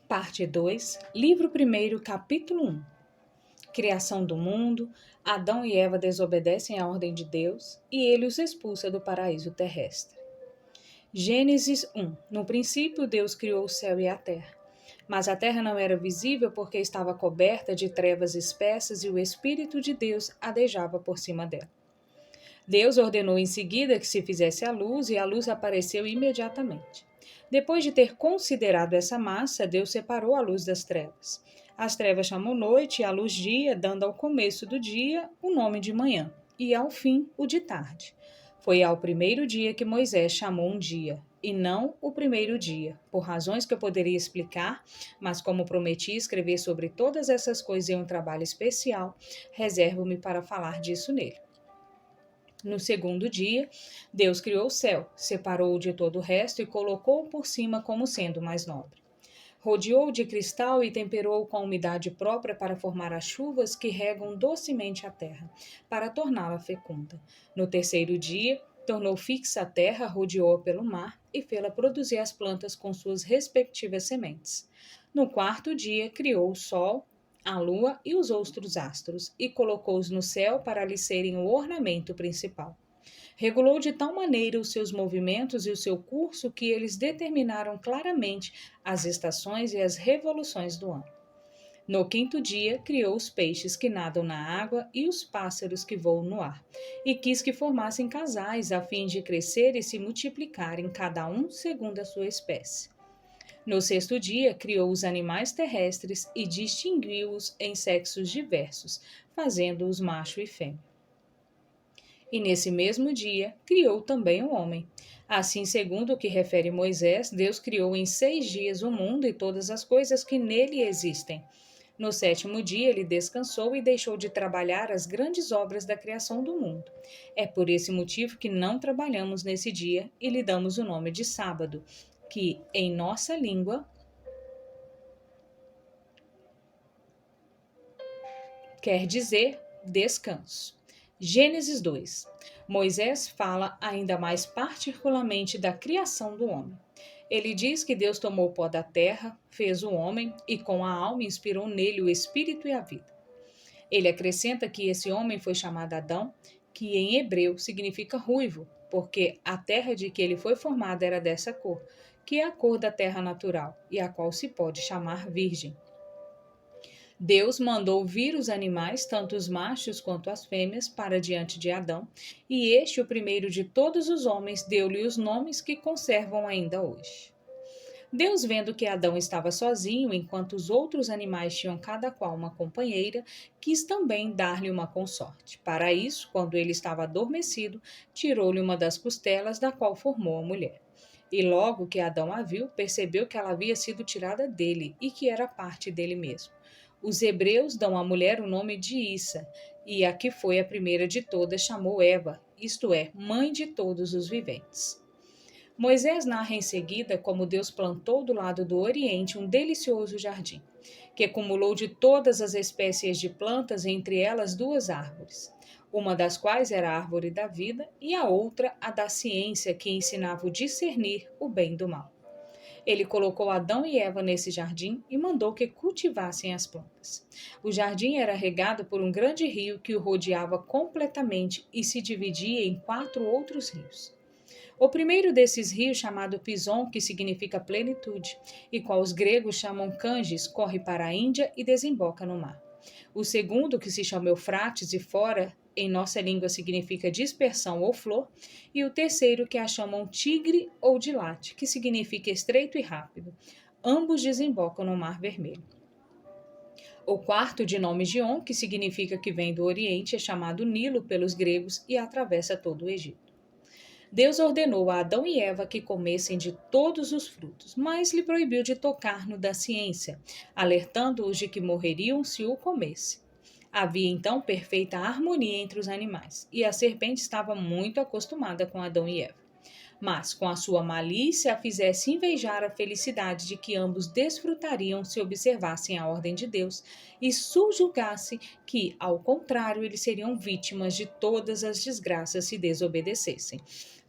Parte 2, Livro 1, Capítulo 1. Criação do mundo, Adão e Eva desobedecem à ordem de Deus e ele os expulsa do paraíso terrestre. Gênesis 1. No princípio, Deus criou o céu e a terra. Mas a terra não era visível porque estava coberta de trevas espessas e o Espírito de Deus adejava por cima dela. Deus ordenou em seguida que se fizesse a luz e a luz apareceu imediatamente. Depois de ter considerado essa massa, Deus separou a luz das trevas. As trevas chamam noite e a luz dia, dando ao começo do dia o nome de manhã e ao fim o de tarde. Foi ao primeiro dia que Moisés chamou um dia, e não o primeiro dia, por razões que eu poderia explicar, mas como prometi escrever sobre todas essas coisas em um trabalho especial, reservo-me para falar disso nele. No segundo dia, Deus criou o céu, separou-o de todo o resto e colocou-o por cima como sendo mais nobre. Rodeou-o de cristal e temperou-o com a umidade própria para formar as chuvas que regam docemente a terra, para torná-la fecunda. No terceiro dia, tornou fixa a terra, rodeou-a pelo mar e fê-la produzir as plantas com suas respectivas sementes. No quarto dia, criou o sol, a lua e os outros astros, e colocou-os no céu para lhes serem o ornamento principal. Regulou de tal maneira os seus movimentos e o seu curso que eles determinaram claramente as estações e as revoluções do ano. No quinto dia, criou os peixes que nadam na água e os pássaros que voam no ar, e quis que formassem casais a fim de crescer e se multiplicarem, cada um segundo a sua espécie. No sexto dia, criou os animais terrestres e distinguiu-os em sexos diversos, fazendo-os macho e fêmea. E nesse mesmo dia, criou também o homem. Assim, segundo o que refere Moisés, Deus criou em 6 dias o mundo e todas as coisas que nele existem. No sétimo dia, ele descansou e deixou de trabalhar as grandes obras da criação do mundo. É por esse motivo que não trabalhamos nesse dia e lhe damos o nome de sábado, que, em nossa língua, quer dizer descanso. Gênesis 2. Moisés fala ainda mais particularmente da criação do homem. Ele diz que Deus tomou o pó da terra, fez o homem e com a alma inspirou nele o espírito e a vida. Ele acrescenta que esse homem foi chamado Adão, que em hebreu significa ruivo, porque a terra de que ele foi formado era dessa cor, que é a cor da terra natural, e a qual se pode chamar virgem. Deus mandou vir os animais, tanto os machos quanto as fêmeas, para diante de Adão, e este, o primeiro de todos os homens, deu-lhe os nomes que conservam ainda hoje. Deus, vendo que Adão estava sozinho, enquanto os outros animais tinham cada qual uma companheira, quis também dar-lhe uma consorte. Para isso, quando ele estava adormecido, tirou-lhe uma das costelas, da qual formou a mulher. E logo que Adão a viu, percebeu que ela havia sido tirada dele e que era parte dele mesmo. Os hebreus dão à mulher o nome de Issa, e a que foi a primeira de todas chamou Eva, isto é, mãe de todos os viventes. Moisés narra em seguida como Deus plantou do lado do Oriente um delicioso jardim, que acumulou de todas as espécies de plantas, entre elas 2 árvores, uma das quais era a árvore da vida e a outra a da ciência, que ensinava o discernir o bem do mal. Ele colocou Adão e Eva nesse jardim e mandou que cultivassem as plantas. O jardim era regado por um grande rio que o rodeava completamente e se dividia em 4 outros rios. O primeiro desses rios, chamado Pison, que significa plenitude, e qual os gregos chamam Ganges, corre para a Índia e desemboca no mar. O segundo, que se chama Eufrates e fora, em nossa língua significa dispersão ou flor, e o terceiro, que a chamam Tigre ou Dilate, que significa estreito e rápido. Ambos desembocam no Mar Vermelho. O quarto, de nome Gion, que significa que vem do Oriente, é chamado Nilo pelos gregos e atravessa todo o Egito. Deus ordenou a Adão e Eva que comessem de todos os frutos, mas lhe proibiu de tocar no da ciência, alertando-os de que morreriam se o comesse. Havia então perfeita harmonia entre os animais, e a serpente estava muito acostumada com Adão e Eva. Mas, com a sua malícia, a fizesse invejar a felicidade de que ambos desfrutariam se observassem a ordem de Deus e subjugasse que, ao contrário, eles seriam vítimas de todas as desgraças se desobedecessem.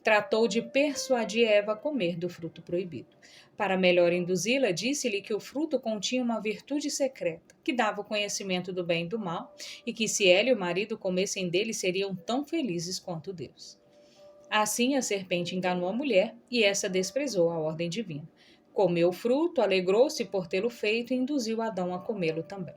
Tratou de persuadir Eva a comer do fruto proibido. Para melhor induzi-la, disse-lhe que o fruto continha uma virtude secreta, que dava o conhecimento do bem e do mal, e que se ela e o marido comessem dele, seriam tão felizes quanto Deus. Assim a serpente enganou a mulher, e essa desprezou a ordem divina. Comeu o fruto, alegrou-se por tê-lo feito e induziu Adão a comê-lo também.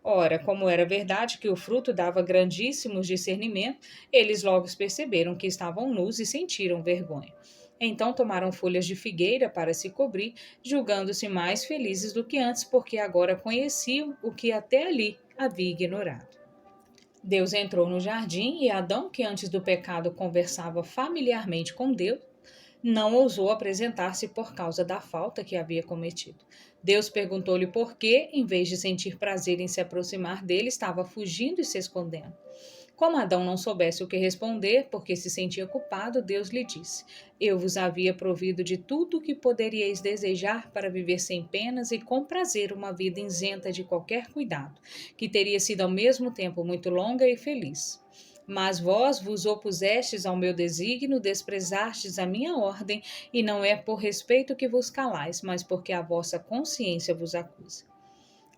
Ora, como era verdade que o fruto dava grandíssimos discernimentos, eles logo perceberam que estavam nus e sentiram vergonha. Então tomaram folhas de figueira para se cobrir, julgando-se mais felizes do que antes, porque agora conheciam o que até ali havia ignorado. Deus entrou no jardim e Adão, que antes do pecado conversava familiarmente com Deus, não ousou apresentar-se por causa da falta que havia cometido. Deus perguntou-lhe por que, em vez de sentir prazer em se aproximar dele, estava fugindo e se escondendo. Como Adão não soubesse o que responder, porque se sentia culpado, Deus lhe disse: Eu vos havia provido de tudo o que poderíeis desejar para viver sem penas e com prazer uma vida isenta de qualquer cuidado, que teria sido ao mesmo tempo muito longa e feliz. Mas vós vos opusestes ao meu desígnio, desprezastes a minha ordem, e não é por respeito que vos calais, mas porque a vossa consciência vos acusa.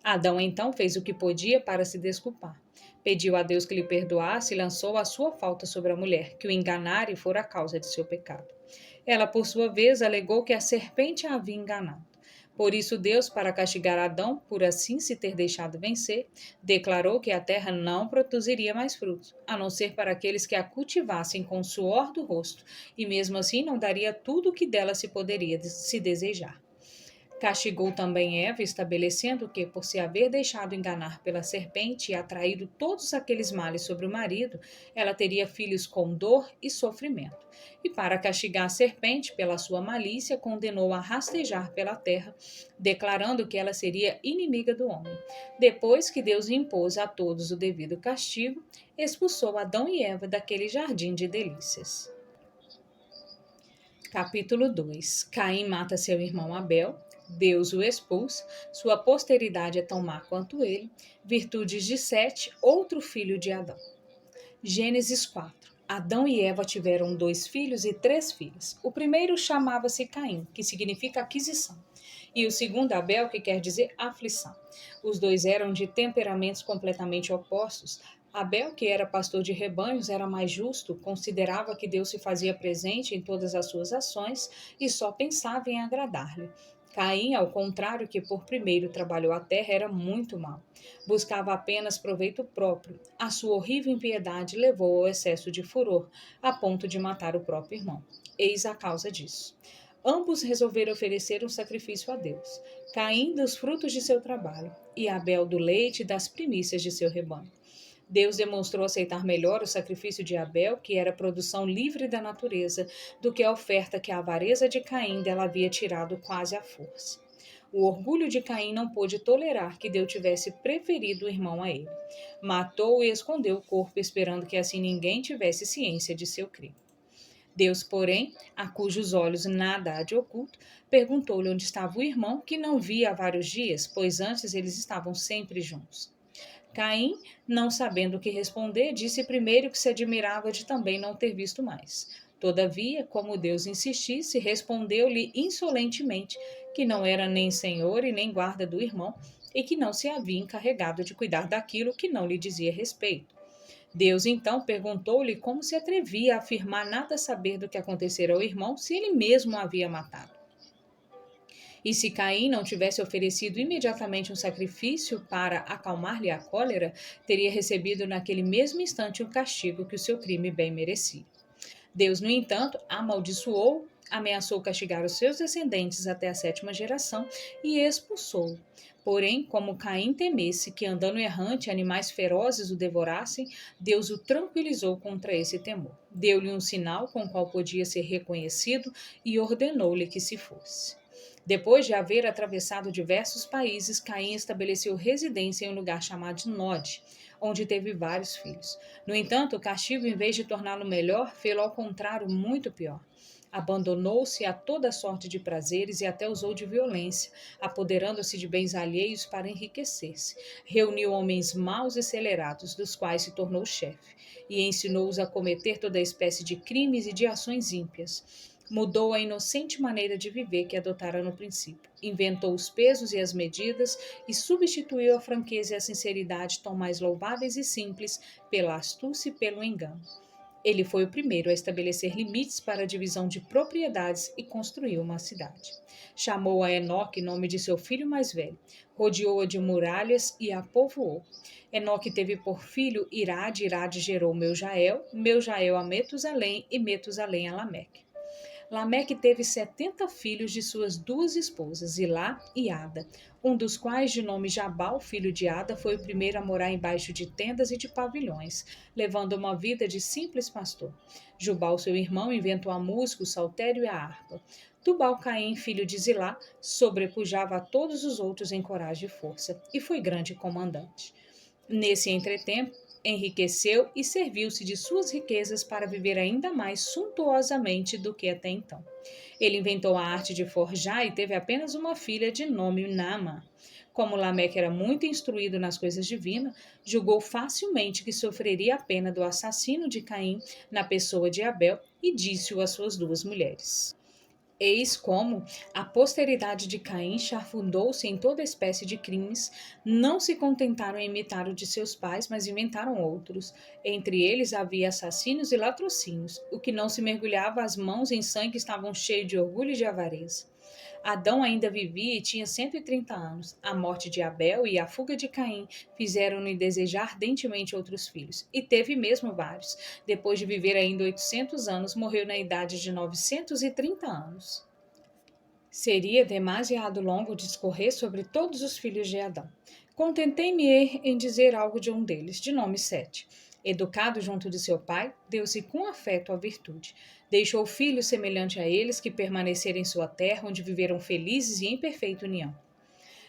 Adão então fez o que podia para se desculpar. Pediu a Deus que lhe perdoasse e lançou a sua falta sobre a mulher, que o enganara e fora a causa de seu pecado. Ela, por sua vez, alegou que a serpente a havia enganado. Por isso, Deus, para castigar Adão, por assim se ter deixado vencer, declarou que a terra não produziria mais frutos, a não ser para aqueles que a cultivassem com o suor do rosto, e mesmo assim não daria tudo o que dela se poderia se desejar. Castigou também Eva, estabelecendo que, por se haver deixado enganar pela serpente e atraído todos aqueles males sobre o marido, ela teria filhos com dor e sofrimento. E para castigar a serpente pela sua malícia, condenou a rastejar pela terra, declarando que ela seria inimiga do homem. Depois que Deus impôs a todos o devido castigo, expulsou Adão e Eva daquele jardim de delícias. Capítulo 2. Caim mata seu irmão Abel. Deus o expulsa, sua posteridade é tão má quanto ele. Virtudes de Sete, outro filho de Adão. Gênesis 4. Adão e Eva tiveram 2 filhos e 3 filhas. O primeiro chamava-se Caim, que significa aquisição, e o segundo Abel, que quer dizer aflição. Os dois eram de temperamentos completamente opostos. Abel, que era pastor de rebanhos, era mais justo, considerava que Deus se fazia presente em todas as suas ações e só pensava em agradar-lhe. Caim, ao contrário, que por primeiro trabalhou a terra, era muito mau. Buscava apenas proveito próprio. A sua horrível impiedade levou ao excesso de furor, a ponto de matar o próprio irmão. Eis a causa disso. Ambos resolveram oferecer um sacrifício a Deus. Caim dos frutos de seu trabalho e Abel do leite e das primícias de seu rebanho. Deus demonstrou aceitar melhor o sacrifício de Abel, que era produção livre da natureza, do que a oferta que a avareza de Caim dela havia tirado quase à força. O orgulho de Caim não pôde tolerar que Deus tivesse preferido o irmão a ele. Matou e escondeu o corpo, esperando que assim ninguém tivesse ciência de seu crime. Deus, porém, a cujos olhos nada há de oculto, perguntou-lhe onde estava o irmão, que não via há vários dias, pois antes eles estavam sempre juntos. Caim, não sabendo o que responder, disse primeiro que se admirava de também não ter visto mais. Todavia, como Deus insistisse, respondeu-lhe insolentemente que não era nem senhor e nem guarda do irmão, e que não se havia encarregado de cuidar daquilo que não lhe dizia respeito. Deus então perguntou-lhe como se atrevia a afirmar nada saber do que acontecera ao irmão, se ele mesmo o havia matado. E se Caim não tivesse oferecido imediatamente um sacrifício para acalmar-lhe a cólera, teria recebido naquele mesmo instante o castigo que o seu crime bem merecia. Deus, no entanto, amaldiçoou, ameaçou castigar os seus descendentes até a 7ª geração e expulsou-o. Porém, como Caim temesse que, andando errante, animais ferozes o devorassem, Deus o tranquilizou contra esse temor. Deu-lhe um sinal com o qual podia ser reconhecido e ordenou-lhe que se fosse. Depois de haver atravessado diversos países, Caim estabeleceu residência em um lugar chamado Nod, onde teve vários filhos. No entanto, o castigo, em vez de torná-lo melhor, fê-lo ao contrário muito pior. Abandonou-se a toda sorte de prazeres e até usou de violência, apoderando-se de bens alheios para enriquecer-se. Reuniu homens maus e acelerados, dos quais se tornou chefe, e ensinou-os a cometer toda espécie de crimes e de ações ímpias. Mudou a inocente maneira de viver que adotara no princípio. Inventou os pesos e as medidas e substituiu a franqueza e a sinceridade tão mais louváveis e simples pela astúcia e pelo engano. Ele foi o primeiro a estabelecer limites para a divisão de propriedades e construiu uma cidade. Chamou a Enoque, nome de seu filho mais velho, rodeou-a de muralhas e a povoou. Enoque teve por filho Irade, Irade gerou Meujael a Metusalém e Metusalém a Lameque. Lameque teve 70 filhos de suas duas esposas, Ilá e Ada, um dos quais, de nome Jabal, filho de Ada, foi o primeiro a morar embaixo de tendas e de pavilhões, levando uma vida de simples pastor. Jubal, seu irmão, inventou a música, o saltério e a harpa. Tubal-Caim, filho de Zilá, sobrepujava a todos os outros em coragem e força, e foi grande comandante. Nesse entretempo, enriqueceu e serviu-se de suas riquezas para viver ainda mais suntuosamente do que até então. Ele inventou a arte de forjar e teve apenas uma filha de nome Naamã. Como Lameque era muito instruído nas coisas divinas, julgou facilmente que sofreria a pena do assassino de Caim na pessoa de Abel e disse-o às suas duas mulheres. Eis como a posteridade de Caim chafurdou-se em toda espécie de crimes, não se contentaram em imitar o de seus pais, mas inventaram outros. Entre eles havia assassinos e latrocínios. O que não se mergulhava as mãos em sangue estavam cheios de orgulho e de avareza. Adão ainda vivia e tinha 130 anos. A morte de Abel e a fuga de Caim fizeram-no desejar ardentemente outros filhos. E teve mesmo vários. Depois de viver ainda 800 anos, morreu na idade de 930 anos. Seria demasiado longo discorrer sobre todos os filhos de Adão. Contentei-me em dizer algo de um deles, de nome Sete. Educado junto de seu pai, deu-se com afeto à virtude. Deixou filhos semelhante a eles que permaneceram em sua terra, onde viveram felizes e em perfeita união.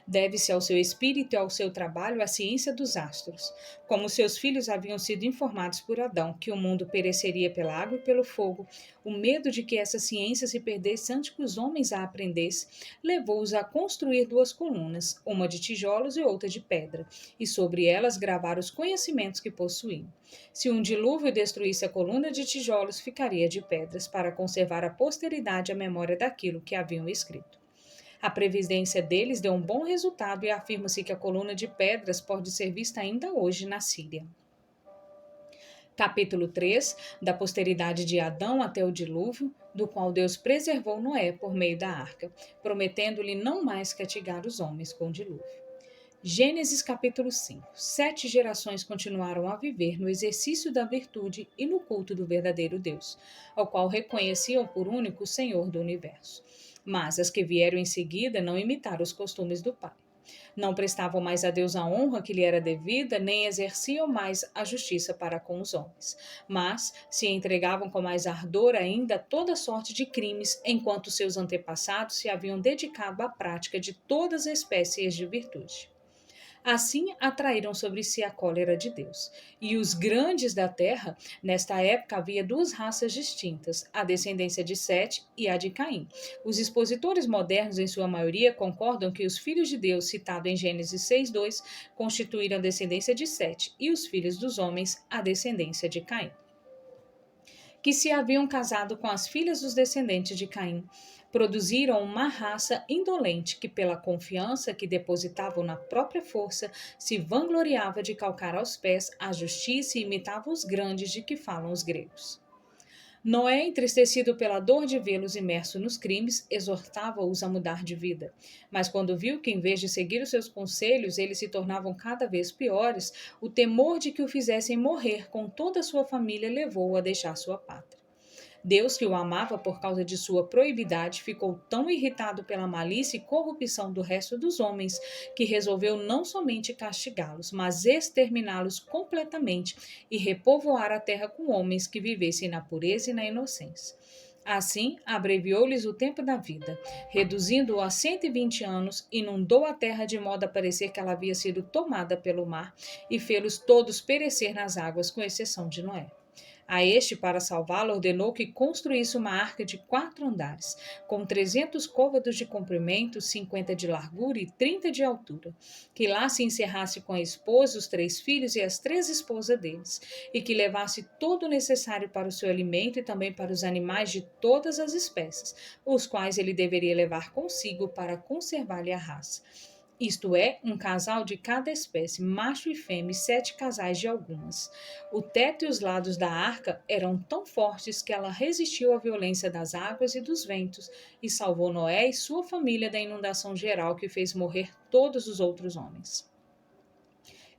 Deve-se ao seu espírito e ao seu trabalho a ciência dos astros. Como seus filhos haviam sido informados por Adão que o mundo pereceria pela água e pelo fogo, o medo de que essa ciência se perdesse antes que os homens a aprendessem, levou-os a construir duas colunas, uma de tijolos e outra de pedra, e sobre elas gravar os conhecimentos que possuíam. Se um dilúvio destruísse a coluna de tijolos, ficaria de pedras, para conservar à posteridade a memória daquilo que haviam escrito. A previdência deles deu um bom resultado e afirma-se que a coluna de pedras pode ser vista ainda hoje na Síria. Capítulo 3, da posteridade de Adão até o dilúvio, do qual Deus preservou Noé por meio da arca, prometendo-lhe não mais castigar os homens com o dilúvio. Gênesis capítulo 5. 7 gerações continuaram a viver no exercício da virtude e no culto do verdadeiro Deus, ao qual reconheciam por único Senhor do universo. Mas as que vieram em seguida não imitaram os costumes do pai. Não prestavam mais a Deus a honra que lhe era devida, nem exerciam mais a justiça para com os homens. Mas se entregavam com mais ardor ainda a toda sorte de crimes, enquanto seus antepassados se haviam dedicado à prática de todas as espécies de virtude. Assim atraíram sobre si a cólera de Deus. E os grandes da terra, nesta época havia duas raças distintas, a descendência de Sete e a de Caim. Os expositores modernos, em sua maioria, concordam que os filhos de Deus, citado em Gênesis 6:2, constituíram a descendência de Sete, e os filhos dos homens, a descendência de Caim, que se haviam casado com as filhas dos descendentes de Caim, produziram uma raça indolente que, pela confiança que depositavam na própria força, se vangloriava de calcar aos pés a justiça e imitava os grandes de que falam os gregos. Noé, entristecido pela dor de vê-los imersos nos crimes, exortava-os a mudar de vida. Mas quando viu que, em vez de seguir os seus conselhos, eles se tornavam cada vez piores, o temor de que o fizessem morrer com toda a sua família levou-o a deixar sua pátria. Deus, que o amava por causa de sua proibidade, ficou tão irritado pela malícia e corrupção do resto dos homens que resolveu não somente castigá-los, mas exterminá-los completamente e repovoar a terra com homens que vivessem na pureza e na inocência. Assim, abreviou-lhes o tempo da vida, reduzindo-o a 120 anos, inundou a terra de modo a parecer que ela havia sido tomada pelo mar e fê-los todos perecer nas águas, com exceção de Noé. A este, para salvá-lo, ordenou que construísse uma arca de 4 andares, com 300 côvados de comprimento, 50 de largura e 30 de altura, que lá se encerrasse com a esposa, os 3 filhos e as 3 esposas deles, e que levasse todo o necessário para o seu alimento e também para os animais de todas as espécies, os quais ele deveria levar consigo para conservar-lhe a raça. Isto é, um casal de cada espécie, macho e fêmea, e 7 casais de algumas. O teto e os lados da arca eram tão fortes que ela resistiu à violência das águas e dos ventos e salvou Noé e sua família da inundação geral que fez morrer todos os outros homens.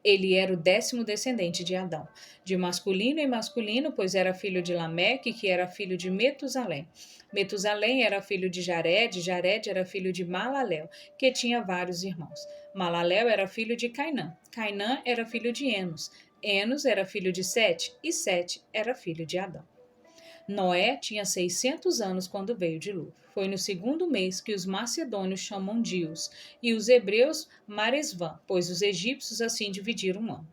Ele era o 10º descendente de Adão, de masculino em masculino, pois era filho de Lameque, que era filho de Metusalém. Metusalém era filho de Jared, Jared era filho de Malaléu, que tinha vários irmãos. Malaléu era filho de Cainã, Cainã era filho de Enos, Enos era filho de Sete, e Sete era filho de Adão. Noé tinha 600 anos quando veio o dilúvio. Foi no 2º mês que os macedônios chamam Dios e os hebreus Maresvã, pois os egípcios assim dividiram o ano.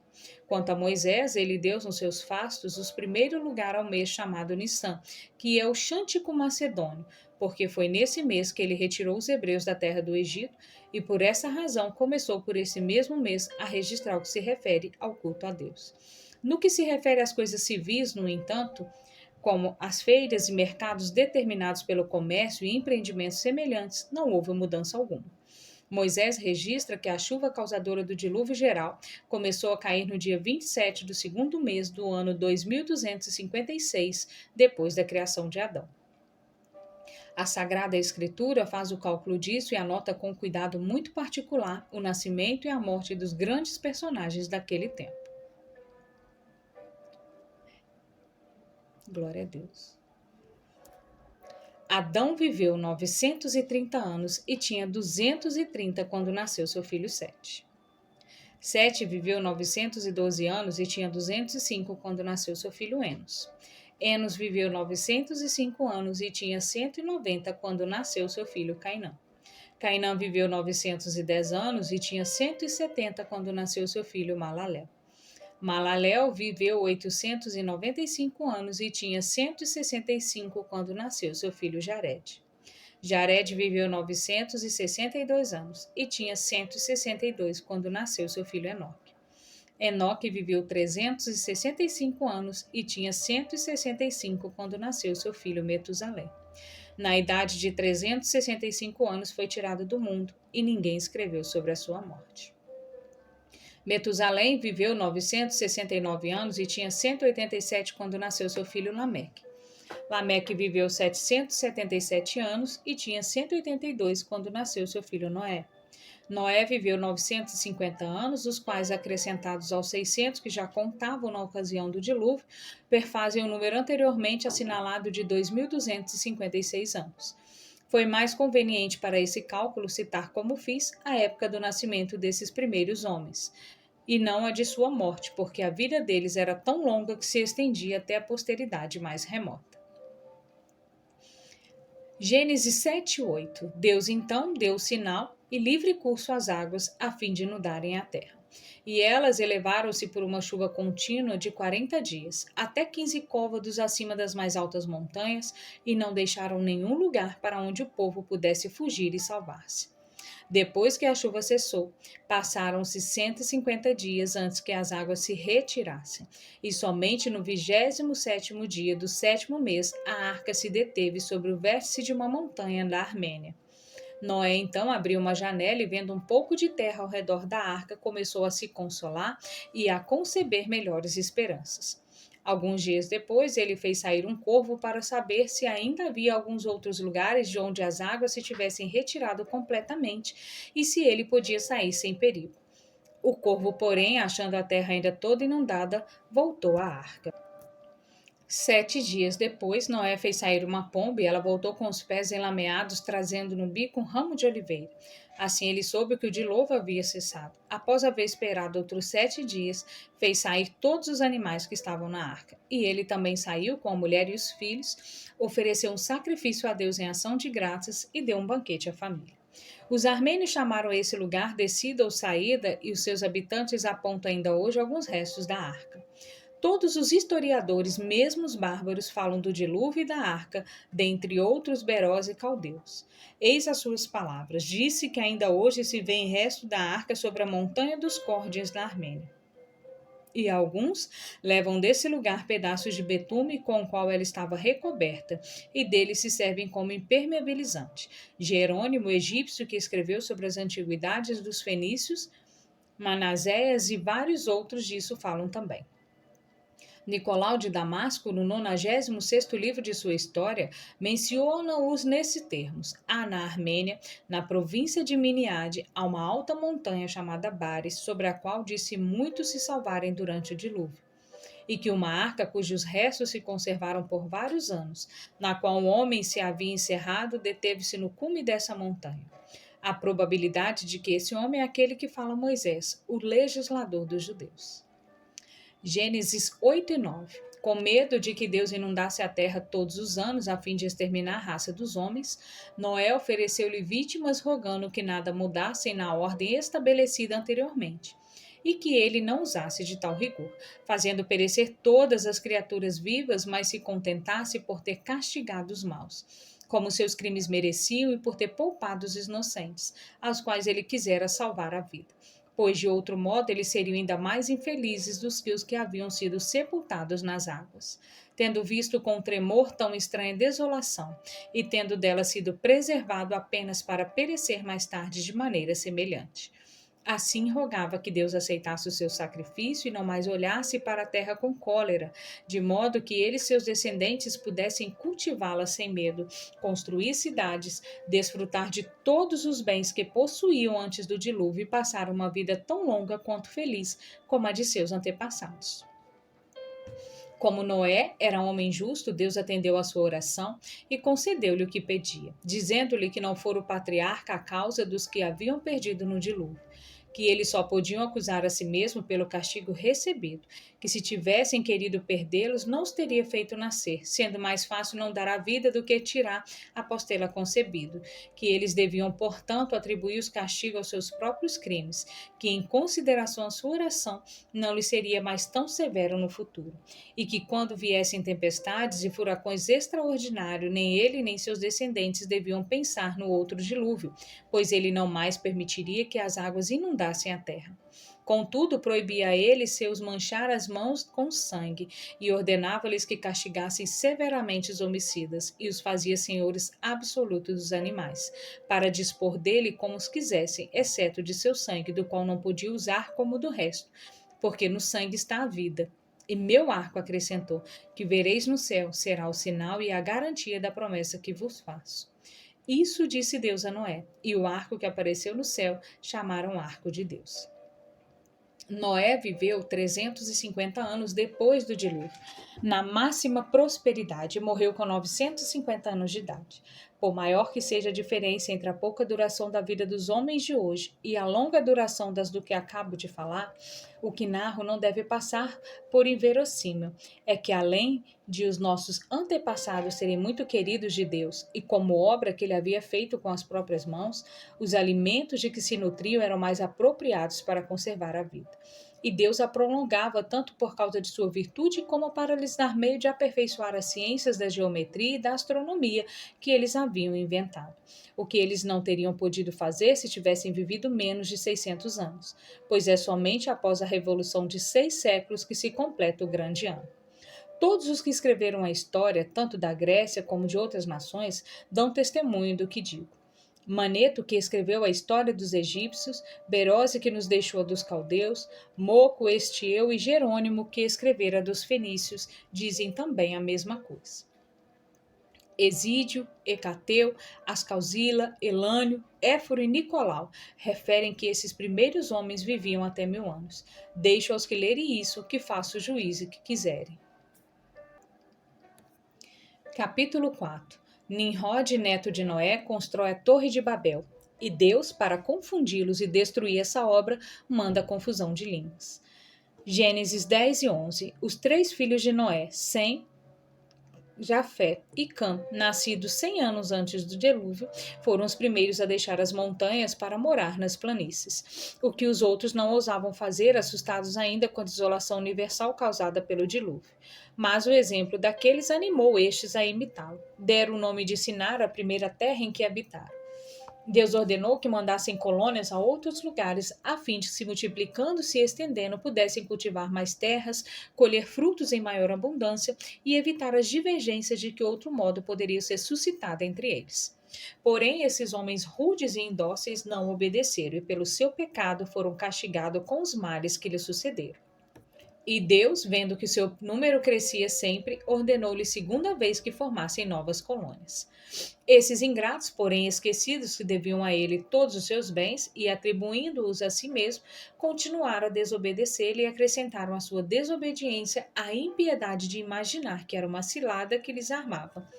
Quanto a Moisés, ele deu nos seus fastos o primeiro lugar ao mês chamado Nissan, que é o Xântico Macedônio, porque foi nesse mês que ele retirou os hebreus da terra do Egito e por essa razão começou por esse mesmo mês a registrar o que se refere ao culto a Deus. No que se refere às coisas civis, no entanto, como as feiras e mercados determinados pelo comércio e empreendimentos semelhantes, não houve mudança alguma. Moisés registra que a chuva causadora do dilúvio geral começou a cair no dia 27 do 2º mês do ano 2256, depois da criação de Adão. A Sagrada Escritura faz o cálculo disso e anota com cuidado muito particular o nascimento e a morte dos grandes personagens daquele tempo. Glória a Deus. Adão viveu 930 anos e tinha 230 quando nasceu seu filho Sete. Sete viveu 912 anos e tinha 205 quando nasceu seu filho Enos. Enos viveu 905 anos e tinha 190 quando nasceu seu filho Cainã. Cainã viveu 910 anos e tinha 170 quando nasceu seu filho Malaléu. Malaléu viveu 895 anos e tinha 165 quando nasceu seu filho Jared. Jared viveu 962 anos e tinha 162 quando nasceu seu filho Enoque. Enoque viveu 365 anos e tinha 165 quando nasceu seu filho Metusalém. Na idade de 365 anos foi tirado do mundo e ninguém escreveu sobre a sua morte. Metusalém viveu 969 anos e tinha 187 quando nasceu seu filho Lameque. Lameque viveu 777 anos e tinha 182 quando nasceu seu filho Noé. Noé viveu 950 anos, os quais, acrescentados aos 600 que já contavam na ocasião do dilúvio, perfazem o número anteriormente assinalado de 2.256 anos. Foi mais conveniente para esse cálculo citar como fiz a época do nascimento desses primeiros homens, e não a de sua morte, porque a vida deles era tão longa que se estendia até a posteridade mais remota. Gênesis 7:8. Deus então deu o sinal e livre curso às águas, a fim de inundarem a terra. E elas elevaram-se por uma chuva contínua de 40 dias, até 15 côvados acima das mais altas montanhas, e não deixaram nenhum lugar para onde o povo pudesse fugir e salvar-se. Depois que a chuva cessou, passaram-se 150 dias antes que as águas se retirassem, e somente no 27º dia do 7º mês a arca se deteve sobre o vértice de uma montanha da Armênia. Noé então abriu uma janela e, vendo um pouco de terra ao redor da arca, começou a se consolar e a conceber melhores esperanças. Alguns dias depois, ele fez sair um corvo para saber se ainda havia alguns outros lugares de onde as águas se tivessem retirado completamente e se ele podia sair sem perigo. O corvo, porém, achando a terra ainda toda inundada, voltou à arca. 7 dias depois, Noé fez sair uma pomba e ela voltou com os pés enlameados, trazendo no bico um ramo de oliveira. Assim ele soube que o dilúvio havia cessado. Após haver esperado outros 7 dias, fez sair todos os animais que estavam na arca. E ele também saiu com a mulher e os filhos, ofereceu um sacrifício a Deus em ação de graças e deu um banquete à família. Os armênios chamaram esse lugar descida ou saída, e os seus habitantes apontam ainda hoje alguns restos da arca. Todos os historiadores, mesmo os bárbaros, falam do dilúvio e da arca, dentre outros Berós e caldeus. Eis as suas palavras. Disse que ainda hoje se vê em resto da arca sobre a montanha dos Córdios na Armênia. E alguns levam desse lugar pedaços de betume com o qual ela estava recoberta, e dele se servem como impermeabilizante. Jerônimo, egípcio, que escreveu sobre as antiguidades dos fenícios, Manaséias e vários outros disso falam também. Nicolau de Damasco, no 96º livro de sua história, menciona-os nesses termos. Há na Armênia, na província de Miniade, há uma alta montanha chamada Bares, sobre a qual disse muitos se salvarem durante o dilúvio. E que uma arca cujos restos se conservaram por vários anos, na qual um homem se havia encerrado, deteve-se no cume dessa montanha. A probabilidade de que esse homem é aquele que fala Moisés, o legislador dos judeus. Gênesis 8 e 9. Com medo de que Deus inundasse a terra todos os anos a fim de exterminar a raça dos homens, Noé ofereceu-lhe vítimas rogando que nada mudassem na ordem estabelecida anteriormente e que ele não usasse de tal rigor, fazendo perecer todas as criaturas vivas, mas se contentasse por ter castigado os maus, como seus crimes mereciam, e por ter poupado os inocentes, aos quais ele quisera salvar a vida, pois de outro modo eles seriam ainda mais infelizes do que os que haviam sido sepultados nas águas. Tendo visto com tremor tão estranha desolação, e tendo dela sido preservado apenas para perecer mais tarde de maneira semelhante. Assim rogava que Deus aceitasse o seu sacrifício e não mais olhasse para a terra com cólera, de modo que ele e seus descendentes pudessem cultivá-la sem medo, construir cidades, desfrutar de todos os bens que possuíam antes do dilúvio e passar uma vida tão longa quanto feliz como a de seus antepassados. Como Noé era um homem justo, Deus atendeu à sua oração e concedeu-lhe o que pedia, dizendo-lhe que não fora o patriarca a causa dos que haviam perdido no dilúvio, que eles só podiam acusar a si mesmo pelo castigo recebido, que se tivessem querido perdê-los, não os teria feito nascer, sendo mais fácil não dar a vida do que tirar após tê-la concebido, que eles deviam, portanto, atribuir os castigos aos seus próprios crimes, que, em consideração à sua oração, não lhe seria mais tão severo no futuro, e que, quando viessem tempestades e furacões extraordinários, nem ele nem seus descendentes deviam pensar no outro dilúvio, pois ele não mais permitiria que as águas inundassem a terra. Contudo, proibia a eles seus manchar as mãos com sangue, e ordenava-lhes que castigassem severamente os homicidas, e os fazia senhores absolutos dos animais, para dispor dele como os quisessem, exceto de seu sangue, do qual não podia usar como do resto, porque no sangue está a vida. E meu arco, acrescentou, que vereis no céu, será o sinal e a garantia da promessa que vos faço. Isso disse Deus a Noé, e o arco que apareceu no céu chamaram Arco de Deus. Noé viveu 350 anos depois do dilúvio, na máxima prosperidade, e morreu com 950 anos de idade. Por maior que seja a diferença entre a pouca duração da vida dos homens de hoje e a longa duração das do que acabo de falar, o que narro não deve passar por inverossímil. É que, além de os nossos antepassados serem muito queridos de Deus e como obra que ele havia feito com as próprias mãos, os alimentos de que se nutriam eram mais apropriados para conservar a vida. E Deus a prolongava tanto por causa de sua virtude como para lhes dar meio de aperfeiçoar as ciências da geometria e da astronomia que eles haviam inventado, o que eles não teriam podido fazer se tivessem vivido menos de 600 anos, pois é somente após a revolução de 6 séculos que se completa o grande ano. Todos os que escreveram a história, tanto da Grécia como de outras nações, dão testemunho do que digo. Maneto, que escreveu a história dos egípcios, Berose, que nos deixou dos caldeus, Moco, Estieu e Jerônimo, que escrevera dos fenícios, dizem também a mesma coisa. Exídio, Hecateu, Ascalzila, Elânio, Éforo e Nicolau referem que esses primeiros homens viviam até 1000 anos. Deixo aos que lerem isso que façam o juízo que quiserem. Capítulo 4. Nimrod, neto de Noé, constrói a Torre de Babel, e Deus, para confundi-los e destruir essa obra, manda confusão de línguas. Gênesis 10 e 11. Os 3 filhos de Noé, Sem, Jafé e Cã, nascidos 100 anos antes do dilúvio, foram os primeiros a deixar as montanhas para morar nas planícies, o que os outros não ousavam fazer, assustados ainda com a desolação universal causada pelo dilúvio. Mas o exemplo daqueles animou estes a imitá-lo. Deram o nome de Sinar à primeira terra em que habitaram. Deus ordenou que mandassem colônias a outros lugares, a fim de que, se multiplicando e se estendendo, pudessem cultivar mais terras, colher frutos em maior abundância e evitar as divergências de que outro modo poderia ser suscitada entre eles. Porém, esses homens rudes e indóceis não obedeceram e, pelo seu pecado, foram castigados com os males que lhes sucederam. E Deus, vendo que seu número crescia sempre, ordenou-lhe segunda vez que formassem novas colônias. Esses ingratos, porém esquecidos que deviam a ele todos os seus bens e atribuindo-os a si mesmo, continuaram a desobedecer-lhe e acrescentaram à sua desobediência a impiedade de imaginar que era uma cilada que lhes armava,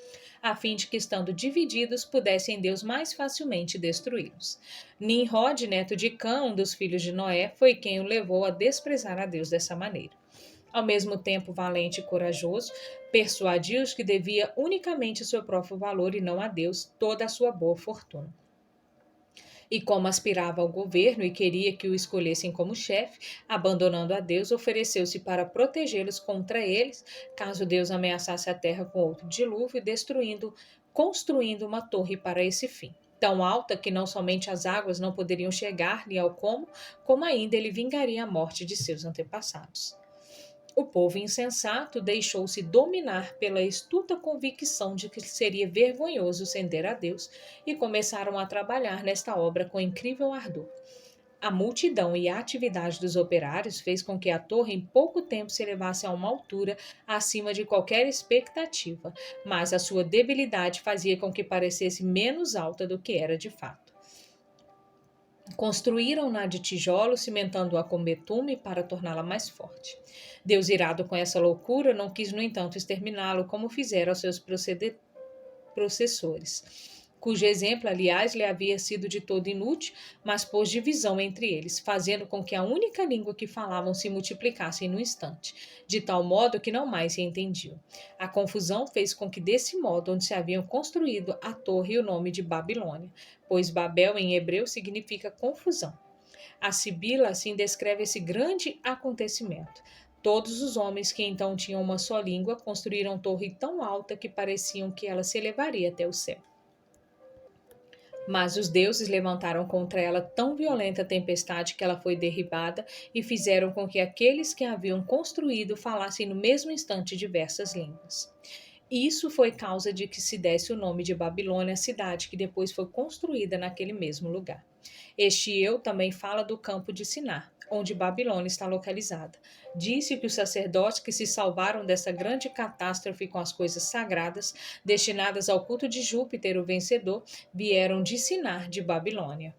a fim de que, estando divididos, pudessem Deus mais facilmente destruí-los. Nimrod, neto de Cã, um dos filhos de Noé, foi quem o levou a desprezar a Deus dessa maneira. Ao mesmo tempo valente e corajoso, persuadiu-os que devia unicamente ao seu próprio valor e não a Deus toda a sua boa fortuna. E como aspirava ao governo e queria que o escolhessem como chefe, abandonando a Deus, ofereceu-se para protegê-los contra eles, caso Deus ameaçasse a terra com outro dilúvio, construindo uma torre para esse fim, tão alta que não somente as águas não poderiam chegar-lhe ao como ainda ele vingaria a morte de seus antepassados. O povo insensato deixou-se dominar pela astuta convicção de que seria vergonhoso ceder a Deus e começaram a trabalhar nesta obra com incrível ardor. A multidão e a atividade dos operários fez com que a torre em pouco tempo se elevasse a uma altura acima de qualquer expectativa, mas a sua debilidade fazia com que parecesse menos alta do que era de fato. Construíram-na de tijolos, cimentando-a com betume para torná-la mais forte. Deus, irado com essa loucura, não quis, no entanto, exterminá-lo como fizeram aos seus processores, cujo exemplo, aliás, lhe havia sido de todo inútil, mas pôs divisão entre eles, fazendo com que a única língua que falavam se multiplicasse no instante, de tal modo que não mais se entendiam. A confusão fez com que, desse modo, onde se haviam construído a torre, o nome de Babilônia, pois Babel em hebreu significa confusão. A Sibila assim descreve esse grande acontecimento. Todos os homens que então tinham uma só língua construíram torre tão alta que pareciam que ela se elevaria até o céu. Mas os deuses levantaram contra ela tão violenta tempestade que ela foi derribada e fizeram com que aqueles que a haviam construído falassem no mesmo instante diversas línguas. Isso foi causa de que se desse o nome de Babilônia à cidade que depois foi construída naquele mesmo lugar. Este eu também fala do campo de Sinar, onde Babilônia está localizada. Disse que os sacerdotes que se salvaram dessa grande catástrofe com as coisas sagradas, destinadas ao culto de Júpiter, o vencedor, vieram de Sinar de Babilônia.